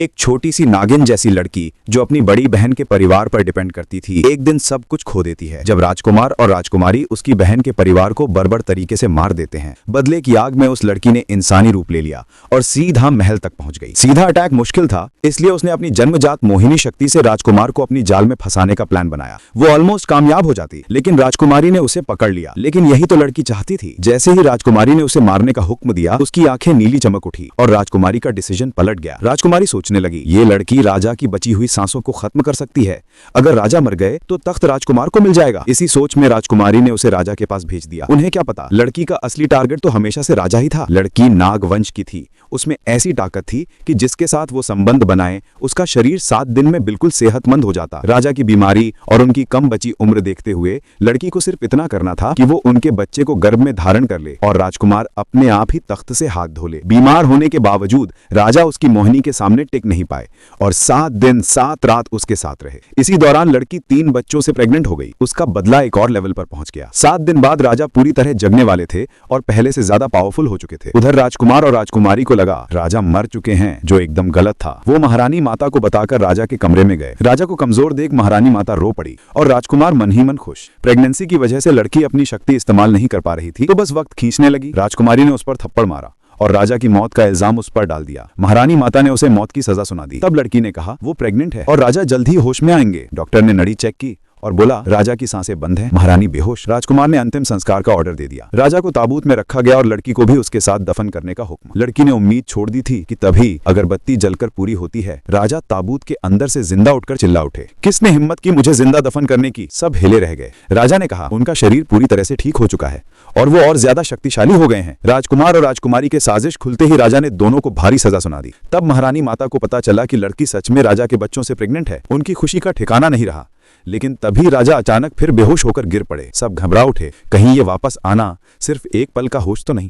एक छोटी सी नागिन जैसी लड़की जो अपनी बड़ी बहन के परिवार पर डिपेंड करती थी, एक दिन सब कुछ खो देती है जब राजकुमार और राजकुमारी उसकी बहन के परिवार को बर्बर तरीके से मार देते हैं। बदले की आग में उस लड़की ने इंसानी रूप ले लिया और सीधा महल तक पहुंच गई। सीधा अटैक मुश्किल था, इसलिए उसने अपनी जन्मजात मोहिनी शक्ति से राजकुमार को अपनी जाल में फंसाने का प्लान बनाया। वो ऑलमोस्ट कामयाब हो जाती, लेकिन राजकुमारी ने उसे पकड़ लिया। लेकिन यही तो लड़की चाहती थी। जैसे ही राजकुमारी ने उसे मारने का हुक्म दिया, उसकी आंखें नीली चमक उठी और राजकुमारी का डिसीजन पलट गया। राजकुमारी सोचने लगी, ये लड़की राजा की बची हुई सांसों को खत्म कर सकती है। अगर राजा मर गए तो तख्त राजकुमार को मिल जाएगा। इसी सोच में राजकुमारी ने उसे राजा के पास भेज दिया। उन्हें क्या पता, लड़की का असली टारगेट तो हमेशा से राजा ही था। लड़की नाग वंश की थी, उसमें ऐसी ताकत थी कि जिसके साथ वो संबंध बनाए उसका शरीर 7 दिन में बिल्कुल सेहतमंद हो जाता। राजा की बीमारी और उनकी कम बची उम्र देखते हुए लड़की को सिर्फ इतना करना था कि वो उनके बच्चे को गर्भ में धारण कर ले और राजकुमार अपने आप ही तख्त से हाथ धो ले। बीमार होने के बावजूद राजा उसकी मोहिनी के सामने टिक नहीं पाए और 7 दिन 7 रात उसके साथ रहे। इसी दौरान लड़की 3 बच्चों से प्रेग्नेंट हो गई। उसका बदला एक और लेवल पर पहुंच गया। 7 दिन बाद राजा पूरी तरह जगने वाले थे और पहले से ज्यादा पावरफुल हो चुके थे। उधर राजकुमार और राजकुमारी को लगा राजा मर चुके हैं, जो एकदम गलत था। वो महारानी माता को बताकर राजा के कमरे में गए। राजा को कमजोर देख महारानी माता रो पड़ी और राजकुमार मन ही मन खुश। प्रेगनेंसी की वजह से लड़की अपनी शक्ति इस्तेमाल नहीं कर पा रही थी, तो बस वक्त खींचने लगी। राजकुमारी ने उस पर थप्पड़ मारा और राजा की मौत का इल्जाम उस पर डाल दिया। महारानी माता ने उसे मौत की सजा सुना दी। तब लड़की ने कहा वो प्रेग्नेंट है और राजा जल्द ही होश में आएंगे। डॉक्टर ने नड़ी चेक की और बोला राजा की सांसें बंद हैं। महारानी बेहोश। राजकुमार ने अंतिम संस्कार का ऑर्डर दे दिया। राजा को ताबूत में रखा गया और लड़की को भी उसके साथ दफन करने का हुक्म। लड़की ने उम्मीद छोड़ दी थी कि तभी अगरबत्ती जलकर पूरी होती है। राजा ताबूत के अंदर से जिंदा उठकर चिल्ला उठे, किसने हिम्मत की मुझे जिंदा दफन करने की? सब हिले रह गए। राजा ने कहा उनका शरीर पूरी तरह से ठीक हो चुका है और वो और ज्यादा शक्तिशाली हो गए हैं। राजकुमार और राजकुमारी के साजिश खुलते ही राजा ने दोनों को भारी सजा सुना दी। तब महारानी माता को पता चला कि लड़की सच में राजा के बच्चों से प्रेग्नेंट है। उनकी खुशी का ठिकाना नहीं रहा। लेकिन तभी राजा अचानक फिर बेहोश होकर गिर पड़े। सब घबरा उठे, कहीं ये वापस आना सिर्फ एक पल का होश तो नहीं।